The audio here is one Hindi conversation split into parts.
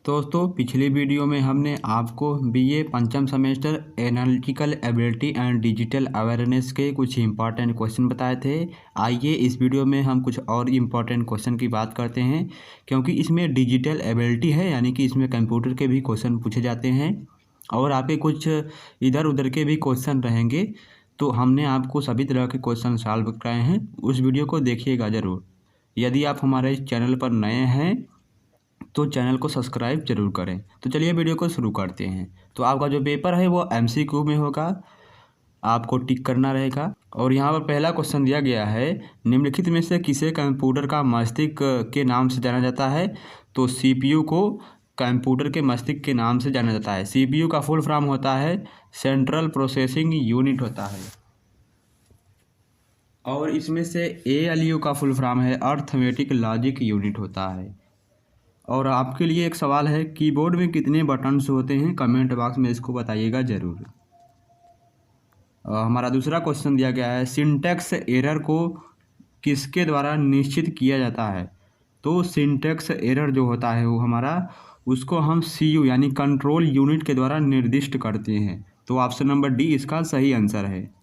दोस्तों पिछली वीडियो में हमने आपको बीए पंचम semester analytical ability and digital awareness के कुछ इंपॉर्टेंट क्वेश्चन बताए थे। आइए इस वीडियो में हम कुछ और इम्पॉर्टेंट क्वेश्चन की बात करते हैं, क्योंकि इसमें डिजिटल एबिलिटी है, यानी कि इसमें कंप्यूटर के भी क्वेश्चन पूछे जाते हैं और आपके कुछ इधर उधर के भी क्वेश्चन रहेंगे। तो हमने आपको सभी तरह के क्वेश्चन सॉल्व कराए हैं, उस वीडियो को देखिएगा ज़रूर। यदि आप हमारे चैनल पर नए हैं तो चैनल को सब्सक्राइब जरूर करें। तो चलिए वीडियो को शुरू करते हैं। तो आपका जो पेपर है वो एमसीक्यू में होगा, आपको टिक करना रहेगा। और यहाँ पर पहला क्वेश्चन दिया गया है, निम्नलिखित में से किसे कंप्यूटर का मस्तिष्क के नाम से जाना जाता है? तो सीपीयू को कंप्यूटर के मस्तिष्क के नाम से जाना जाता है। सीपीयू का फुल फॉर्म होता है सेंट्रल प्रोसेसिंग यूनिट होता है। और इसमें से एएलयू का फुल फॉर्म है अर्थमेटिक लॉजिक यूनिट होता है। और आपके लिए एक सवाल है, कीबोर्ड में कितने बटन्स होते हैं? कमेंट बॉक्स में इसको बताइएगा ज़रूर। हमारा दूसरा क्वेश्चन दिया गया है, सिंटैक्स एरर को किसके द्वारा निश्चित किया जाता है? तो सिंटैक्स एरर जो होता है वो हमारा, उसको हम सीयू यानी कंट्रोल यूनिट के द्वारा निर्दिष्ट करते हैं। तो ऑप्शन नंबर डी इसका सही आंसर है।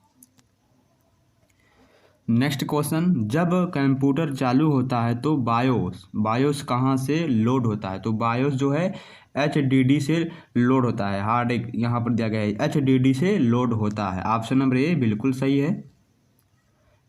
नेक्स्ट क्वेश्चन, जब कंप्यूटर चालू होता है तो बायोस कहाँ से लोड होता है? तो बायोस जो है HDD से लोड होता है। हार्ड एक यहाँ पर दिया गया है HDD से लोड होता है। ऑप्शन नंबर ए बिल्कुल सही है।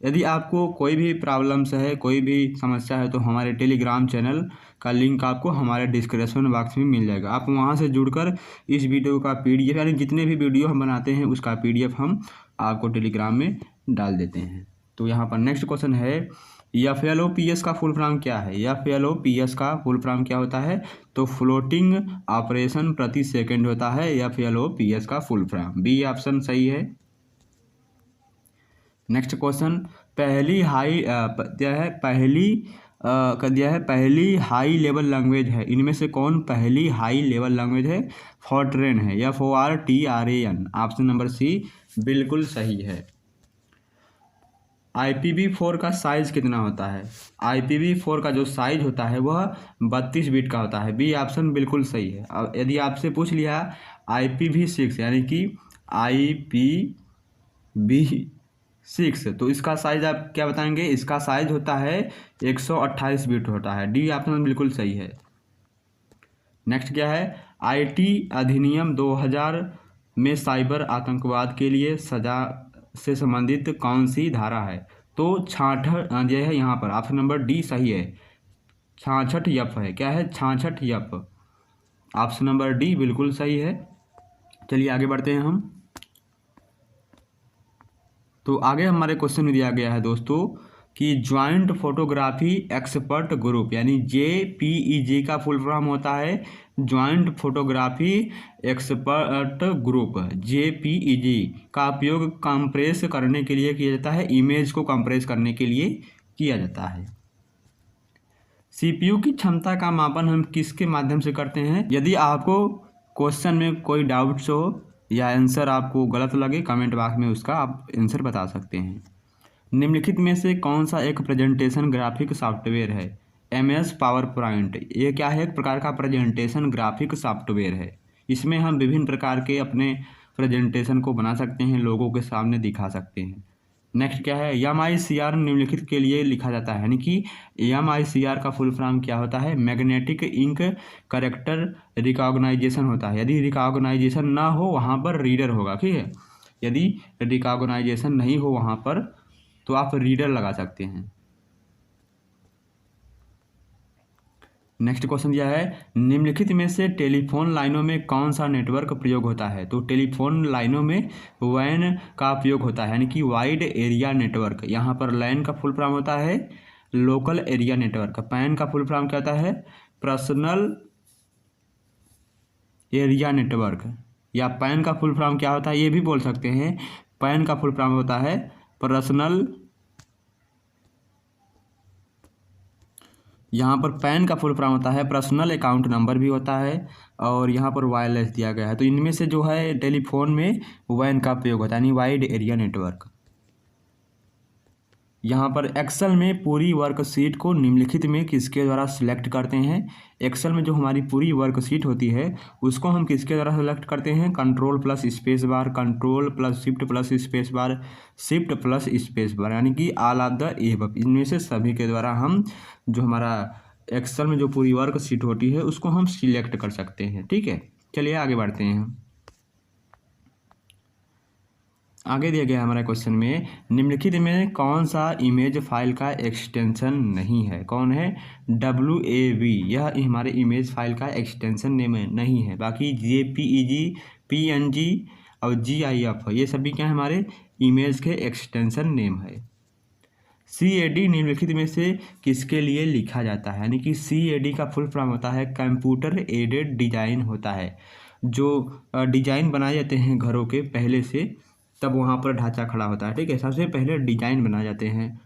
यदि आपको कोई भी प्रॉब्लम्स है, कोई भी समस्या है, तो हमारे टेलीग्राम चैनल का लिंक आपको हमारे डिस्क्रिप्शन बॉक्स में मिल जाएगा। आप वहाँ से जुड़कर इस वीडियो का PDF यानी जितने भी वीडियो हम बनाते हैं उसका PDF हम आपको टेलीग्राम में डाल देते हैं। तो यहाँ पर नेक्स्ट क्वेश्चन है, FLOPS का फुल फॉर्म क्या है? FLOPS का फुल फॉर्म क्या होता है? तो फ्लोटिंग ऑपरेशन प्रति सेकंड होता है FLOPS का फुल फॉर्म। बी ऑप्शन सही है। नेक्स्ट क्वेश्चन, पहली हाई लेवल लैंग्वेज है, इनमें से कौन पहली हाई लेवल लैंग्वेज है? फॉर्ट्रेन है, FORTRAN। ऑप्शन नंबर सी बिल्कुल सही है। IPv4 का साइज़ कितना होता है? IPv4 का जो साइज होता है वह 32 बिट का होता है। बी ऑप्शन बिल्कुल सही है। अब यदि आपसे पूछ लिया IPv6 यानी कि IPv6 तो इसका साइज आप क्या बताएंगे? इसका साइज होता है 128 बिट होता है। डी ऑप्शन बिल्कुल सही है। नेक्स्ट क्या है, IT अधिनियम 2000 में साइबर आतंकवाद के लिए सजा से संबंधित कौन सी धारा है? तो 66 यह है यहाँ पर। ऑप्शन नंबर डी सही है, 66 यफ है। क्या है? 66 यफ। ऑप्शन नंबर डी बिल्कुल सही है। चलिए आगे बढ़ते हैं हम। तो आगे हमारे क्वेश्चन में दिया गया है दोस्तों कि ज्वाइंट फोटोग्राफी एक्सपर्ट ग्रुप यानी JPEG का फुल फॉर्म होता है joint photography expert group. JPEG का उपयोग कंप्रेस करने के लिए किया जाता है, इमेज को कंप्रेस करने के लिए किया जाता है। CPU की क्षमता का मापन हम किसके माध्यम से करते हैं? यदि आपको क्वेश्चन में कोई डाउट्स हो या आंसर आपको गलत लगे, कमेंट बॉक्स में उसका आप आंसर बता सकते हैं। निम्नलिखित में से कौन सा एक प्रेजेंटेशन ग्राफिक सॉफ्टवेयर है? MS power point. ये क्या है? एक प्रकार का प्रेजेंटेशन ग्राफिक सॉफ्टवेयर है। इसमें हम विभिन्न प्रकार के अपने प्रेजेंटेशन को बना सकते हैं, लोगों के सामने दिखा सकते हैं। नेक्स्ट क्या है, MICR निम्नलिखित के लिए लिखा जाता है, यानी कि MICR का फुल फॉर्म क्या होता है? मैग्नेटिक इंक कैरेक्टर रिकॉग्नाइजेशन होता है। यदि रिकॉग्नाइजेशन ना हो वहाँ पर रीडर होगा, ठीक है। यदि रिकॉग्नाइजेशन नहीं हो वहाँ पर तो आप रीडर लगा सकते हैं। नेक्स्ट क्वेश्चन दिया है, निम्नलिखित में से टेलीफोन लाइनों में कौन सा नेटवर्क प्रयोग होता है? तो टेलीफोन लाइनों में WAN का उपयोग होता है, यानी कि वाइड एरिया नेटवर्क। यहाँ पर LAN का फुल फॉर्म होता है लोकल एरिया नेटवर्क। PAN का फुल फॉर्म क्या होता है? Personal area network. या PAN का फुल फॉर्म क्या होता है ये भी बोल सकते हैं। PAN का फुल फॉर्म होता है पर्सनल, यहाँ पर PAN का फुल फॉर्म होता है पर्सनल अकाउंट नंबर भी होता है, और यहाँ पर वायरलेस दिया गया है। तो इनमें से जो है टेलीफोन में WAN का उपयोग होता है, यानी वाइड एरिया नेटवर्क। यहाँ पर एक्सेल में पूरी वर्कशीट को निम्नलिखित में किसके द्वारा सिलेक्ट करते हैं। एक्सेल में जो हमारी पूरी वर्कशीट होती है उसको हम किसके द्वारा सिलेक्ट करते हैं, control plus space bar, control plus space bar, shift plus space bar, यानी कि ऑल ऑफ द एबव, इनमें से सभी के द्वारा हम जो हमारा एक्सेल में जो पूरी वर्कशीट होती है उसको हम सिलेक्ट कर सकते हैं। ठीक है, चलिए आगे बढ़ते हैं। आगे दिया गया हमारे क्वेश्चन में निम्नलिखित में कौन सा इमेज फाइल का एक्सटेंशन नहीं है। कौन है, WAV, यह हमारे इमेज फाइल का एक्सटेंशन नेम नहीं है। बाकी JPEG, PNG और GIF ये सभी क्या है, हमारे इमेज के एक्सटेंशन नेम है। CAD निम्नलिखित में से किसके लिए लिखा जाता है, यानी कि CAD का फुल फॉर्म होता है कंप्यूटर एडेड डिजाइन होता है। जो डिजाइन बनाए जाते हैं घरों के पहले से, तब वहाँ पर ढांचा खड़ा होता है। ठीक है, सबसे पहले डिजाइन बनाए जाते हैं।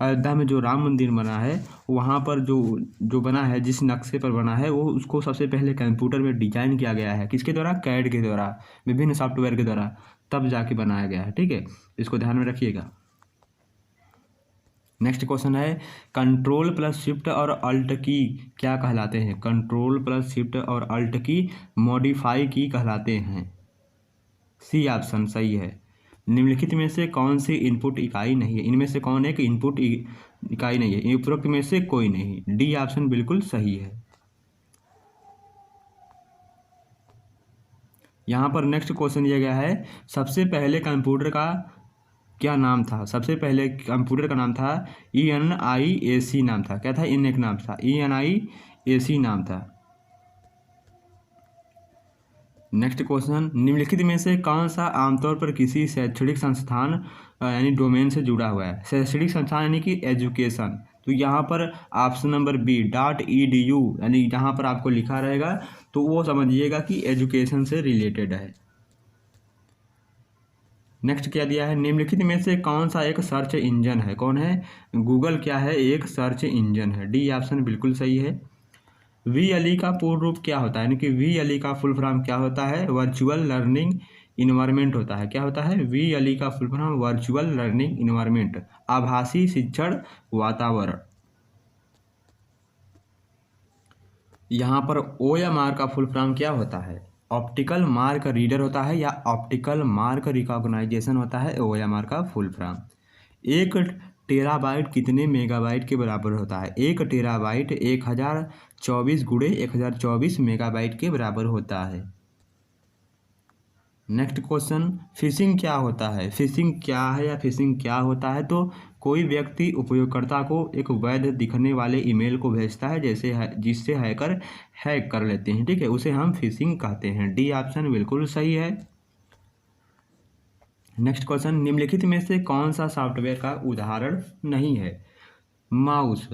अयोध्या में जो राम मंदिर बना है वहाँ पर जो बना है, जिस नक्शे पर बना है, वो उसको सबसे पहले कंप्यूटर में डिजाइन किया गया है। किसके द्वारा, CAD के द्वारा, विभिन्न सॉफ्टवेयर के द्वारा, तब जाके बनाया गया है। ठीक है, इसको ध्यान में रखिएगा। नेक्स्ट क्वेश्चन है कंट्रोल प्लस शिफ्ट और अल्ट की क्या कहलाते हैं। कंट्रोल प्लस शिफ्ट और अल्ट की मॉडिफाई की कहलाते हैं। सी ऑप्शन सही है। निम्नलिखित में से कौन सी इनपुट इकाई नहीं है, इनमें से कौन एक इनपुट इकाई नहीं है, उपरोक्त में से कोई नहीं। डी ऑप्शन बिल्कुल सही है। यहाँ पर नेक्स्ट क्वेश्चन दिया गया है सबसे पहले कंप्यूटर का क्या नाम था। सबसे पहले कंप्यूटर का नाम था ENIAC नाम था। क्या था, एक नाम था, ENIAC नाम था। नेक्स्ट क्वेश्चन निम्नलिखित में से कौन सा आमतौर पर किसी शैक्षणिक संस्थान यानी डोमेन से जुड़ा हुआ है। शैक्षणिक संस्थान यानी कि एजुकेशन, तो यहाँ पर ऑप्शन नंबर बी .edu, यानी जहाँ पर आपको लिखा रहेगा तो वो समझिएगा कि एजुकेशन से रिलेटेड है। नेक्स्ट क्या दिया है, निम्नलिखित में से कौन सा एक सर्च इंजन है। कौन है, गूगल क्या है, एक सर्च इंजन है। डी ऑप्शन बिल्कुल सही है। VLE का पूर्ण रूप क्या होता है, यानी कि VLE का फुल फॉर्म क्या होता है, वर्चुअल लर्निंग इन्वायरमेंट होता है। क्या होता है, VLE का full form virtual learning environment, आभासी शिक्षण वातावरण। यहाँ पर OMR का फुल फॉर्म क्या होता है, ऑप्टिकल मार्क रीडर होता है या ऑप्टिकल मार्क रिकॉग्नाइजेशन होता है OMR का फुल फॉर्म। 1 टेराबाइट कितने मेगाबाइट के बराबर होता है। 1 टेराबाइट 1024 गुणे 1024 मेगाबाइट के बराबर होता है। नेक्स्ट क्वेश्चन फिशिंग क्या होता है। फिशिंग क्या है या फिशिंग क्या होता है, तो कोई व्यक्ति उपयोगकर्ता को एक वैध दिखने वाले ईमेल को भेजता है जिससे हैकर हैक कर लेते हैं। ठीक है, उसे हम फिशिंग कहते हैं। डी ऑप्शन बिल्कुल सही है। नेक्स्ट क्वेश्चन निम्नलिखित में से कौन सा सॉफ्टवेयर का उदाहरण नहीं है। Mouse,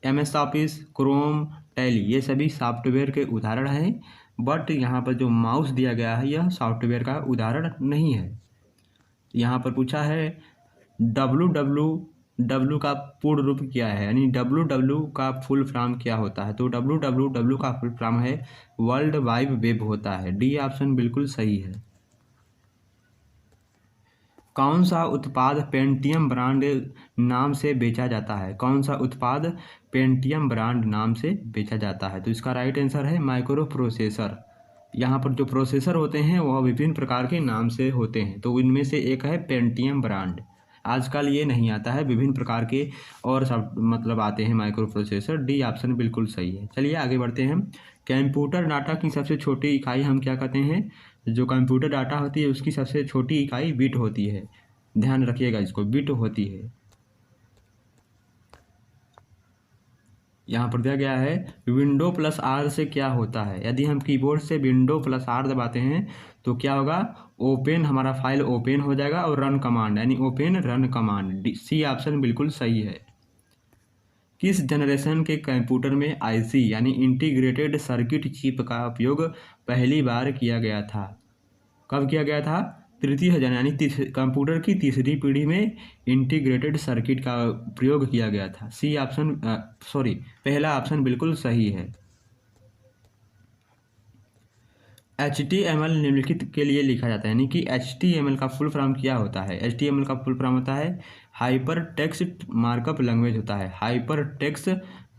MS office, Chrome, tally, ये सभी सॉफ्टवेयर के उदाहरण हैं, बट यहाँ पर जो माउस दिया गया है यह सॉफ्टवेयर का उदाहरण नहीं है। यहाँ पर पूछा है www का पूर्ण रूप क्या है, यानी www का फुल फॉर्म क्या होता है, तो www का फुल फॉर्म है वर्ल्ड वाइड वेब होता है। डी ऑप्शन बिल्कुल सही है। कौन सा उत्पाद पेंटियम ब्रांड नाम से बेचा जाता है। कौन सा उत्पाद पेंटियम ब्रांड नाम से बेचा जाता है, तो इसका राइट आंसर है माइक्रो प्रोसेसर। यहाँ पर जो प्रोसेसर होते हैं वह विभिन्न प्रकार के नाम से होते हैं, तो इनमें से एक है पेंटियम ब्रांड। आजकल ये नहीं आता है, विभिन्न प्रकार के और सब मतलब आते हैं माइक्रो प्रोसेसर। डी ऑप्शन बिल्कुल सही है। चलिए आगे बढ़ते हैं। कंप्यूटर डाटा की सबसे छोटी इकाई हम क्या कहते हैं। जो कंप्यूटर डाटा होती है उसकी सबसे छोटी इकाई बिट होती है। ध्यान रखिएगा, इसको बिट होती है। यहाँ पर दिया गया है विंडो प्लस R से क्या होता है। यदि हम कीबोर्ड से विंडो प्लस R दबाते हैं तो क्या होगा, ओपन, हमारा फाइल ओपन हो जाएगा, और रन कमांड यानी open run command. C option बिल्कुल सही है। किस जनरेशन के कंप्यूटर में IC यानी इंटीग्रेटेड सर्किट चिप का उपयोग पहली बार किया गया था। कब किया गया था, तृतीय जन यानी कंप्यूटर की तीसरी पीढ़ी में इंटीग्रेटेड सर्किट का प्रयोग किया गया था। सी ऑप्शन पहला ऑप्शन बिल्कुल सही है। HTML निम्नलिखित के लिए लिखा जाता है, यानी कि HTML का फुल फॉर्म क्या होता है। HTML का फुल फॉर्म होता है हाइपर टेक्स्ट मार्कअप लैंग्वेज होता है। हाइपर टेक्स्ट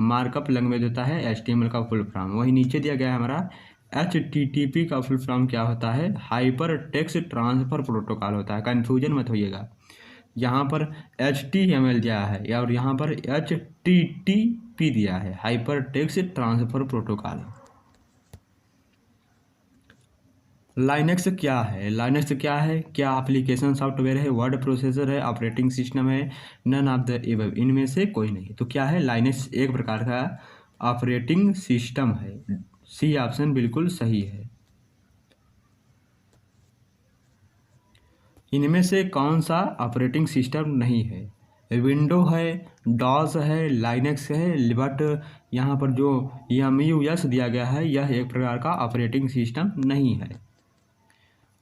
मार्कअप लैंग्वेज होता है HTML का फुल फॉर्म। वही नीचे दिया गया है हमारा HTTP का फुल फॉर्म क्या होता है, हाइपर टेक्स्ट ट्रांसफ़र प्रोटोकॉल होता है। कन्फ्यूजन मत होइएगा, यहाँ पर HTML दिया है और यहाँ पर HTTP दिया है, hyper text transfer protocol. Linux क्या है? लाइनेक्स क्या है? क्या एप्लीकेशन सॉफ्टवेयर है, वर्ड प्रोसेसर है, ऑपरेटिंग सिस्टम है, नन ऑफ द एबव, इनमें से कोई नहीं। तो क्या है? लाइनेक्स एक प्रकार का ऑपरेटिंग सिस्टम है। सी ऑप्शन बिल्कुल सही है। इनमें से कौन सा ऑपरेटिंग सिस्टम नहीं है? विंडो है, डॉस है, लाइनेक्स है, बट यहाँ पर जो MUS दिया गया है यह एक प्रकार का ऑपरेटिंग सिस्टम नहीं है।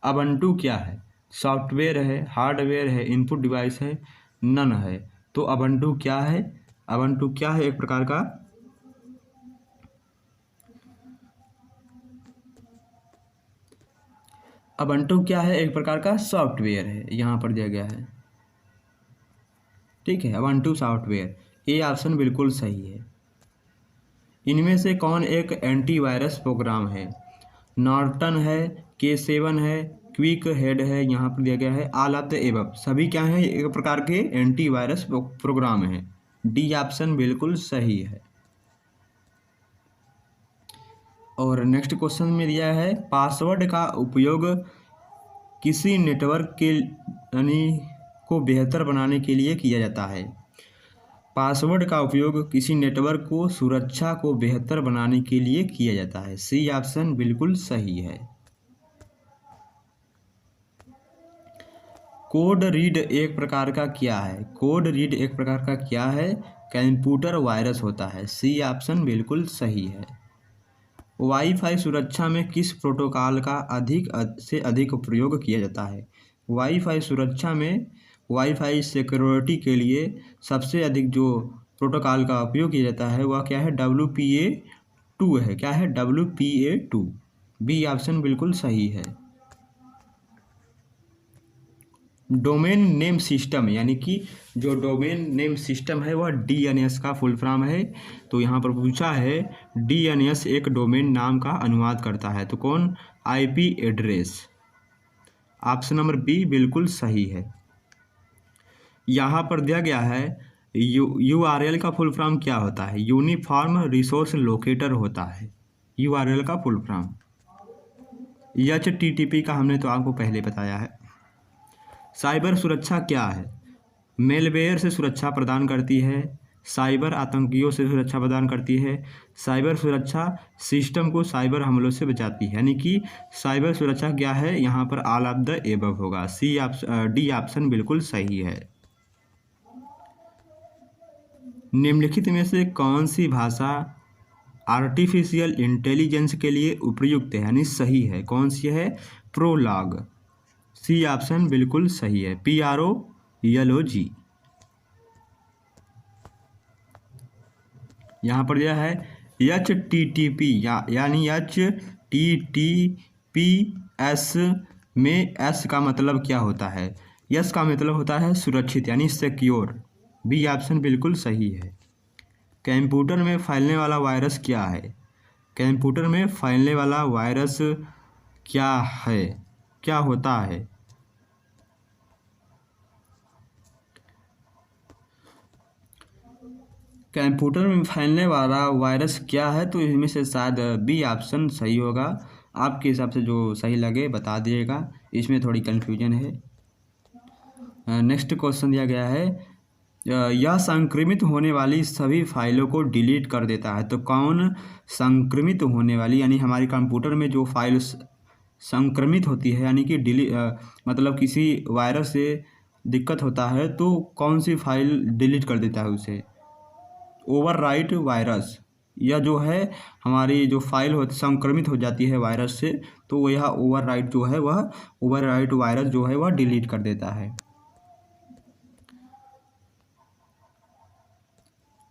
अबंटू क्या है? सॉफ्टवेयर है, हार्डवेयर है, इनपुट डिवाइस है, नन है। तो अबंटू क्या है? अबंटू क्या है? एक प्रकार का अबंटू क्या है? एक प्रकार का सॉफ्टवेयर है, यहाँ पर दिया गया है। ठीक है, अबंटू सॉफ्टवेयर, ये ऑप्शन बिल्कुल सही है। इनमें से कौन एक एंटीवायरस प्रोग्राम है? नॉर्टन है, K7 है, क्विक हेड है, यहाँ पर दिया गया है ऑल ऑफ द एबव। सभी क्या है? एक प्रकार के एंटीवायरस प्रोग्राम है। डी ऑप्शन बिल्कुल सही है। और नेक्स्ट क्वेश्चन में दिया है पासवर्ड का उपयोग किसी नेटवर्क के यानी को बेहतर बनाने के लिए किया जाता है। पासवर्ड का उपयोग किसी नेटवर्क को सुरक्षा को बेहतर बनाने के लिए किया जाता है। सी ऑप्शन बिल्कुल सही है। कोड रीड एक प्रकार का क्या है? कोड रीड एक प्रकार का क्या है? कंप्यूटर वायरस होता है। सी ऑप्शन बिल्कुल सही है। वाईफाई सुरक्षा में किस प्रोटोकॉल का अधिक से अधिक प्रयोग किया जाता है? वाईफाई सुरक्षा में वाईफाई सिक्योरिटी के लिए सबसे अधिक जो प्रोटोकॉल का उपयोग किया जाता है वह क्या है? WPA2 है। क्या है? WPA2। बी ऑप्शन बिल्कुल सही है। डोमेन नेम सिस्टम यानी कि जो डोमेन नेम सिस्टम है वह DNS का फुल फॉर्म है। तो यहाँ पर पूछा है DNS एक डोमेन नाम का अनुवाद करता है, तो कौन? IP address. Option number B बिल्कुल सही है। यहाँ पर दिया गया है URL का फुल फॉर्म क्या होता है? यूनिफॉर्म रिसोर्स लोकेटर होता है URL का फुल फॉर्म। HTTP का हमने तो आपको पहले बताया है। साइबर सुरक्षा क्या है? मेलवेयर से सुरक्षा प्रदान करती है, साइबर आतंकियों से सुरक्षा प्रदान करती है, साइबर सुरक्षा सिस्टम को साइबर हमलों से बचाती है। यानी कि साइबर सुरक्षा क्या है? यहाँ पर ऑल ऑफ द एबव होगा। डी ऑप्शन बिल्कुल सही है। निम्नलिखित में से कौन सी भाषा आर्टिफिशियल इंटेलिजेंस के लिए उपयुक्त है यानी सही है? कौन सी है? प्रोलॉग। सी ऑप्शन बिल्कुल सही है। PROLOG। यहाँ पर दिया है HTTP यानी HTTPS में S का मतलब क्या होता है? S का मतलब होता है सुरक्षित यानी सिक्योर। बी ऑप्शन बिल्कुल सही है। कंप्यूटर में फैलने वाला वायरस क्या है? कंप्यूटर में फैलने वाला वायरस क्या है? क्या होता है? कंप्यूटर में फैलने वाला वायरस क्या है? तो इसमें से शायद बी ऑप्शन सही होगा। आपके हिसाब से जो सही लगे बता दिएगा, इसमें थोड़ी कन्फ्यूजन है। नेक्स्ट क्वेश्चन दिया गया है यह संक्रमित होने वाली सभी फाइलों को डिलीट कर देता है। तो कौन संक्रमित होने वाली यानी हमारे कंप्यूटर में जो फाइल संक्रमित होती है यानी कि मतलब किसी वायरस से दिक्कत होता है तो कौन सी फाइल डिलीट कर देता है उसे? Overwrite virus. यह जो है हमारी जो फाइल हो संक्रमित हो जाती है वायरस से, तो यह ओवरराइट जो है वह ओवरराइट वायरस जो है वह डिलीट कर देता है।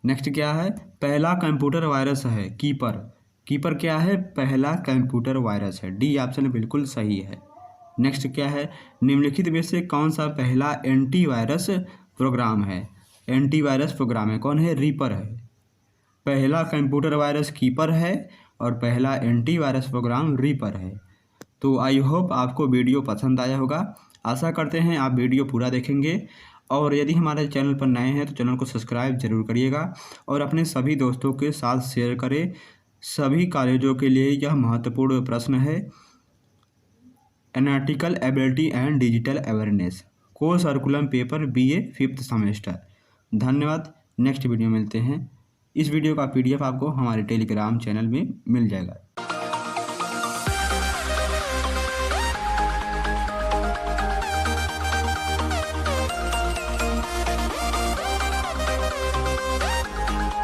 नेक्स्ट क्या है? पहला कंप्यूटर वायरस है कीपर। कीपर क्या है? पहला कंप्यूटर वायरस है। डी ऑप्शन बिल्कुल सही है। नेक्स्ट क्या है? निम्नलिखित में से कौन सा पहला एंटीवायरस प्रोग्राम है? एंटीवायरस प्रोग्राम है कौन है? रीपर है। पहला कंप्यूटर वायरस कीपर है और पहला एंटीवायरस प्रोग्राम रीपर है। तो आई होप आपको वीडियो पसंद आया होगा। आशा करते हैं आप वीडियो पूरा देखेंगे और यदि हमारे चैनल पर नए हैं तो चैनल को सब्सक्राइब जरूर करिएगा और अपने सभी दोस्तों के साथ शेयर करें। सभी कॉलेजों के लिए यह महत्वपूर्ण प्रश्न है। Analytical ability and digital awareness, course सर्कुलम paper BA 5th semester. धन्यवाद। नेक्स्ट वीडियो मिलते हैं। इस वीडियो का PDF आपको हमारे टेलीग्राम चैनल में मिल जाएगा।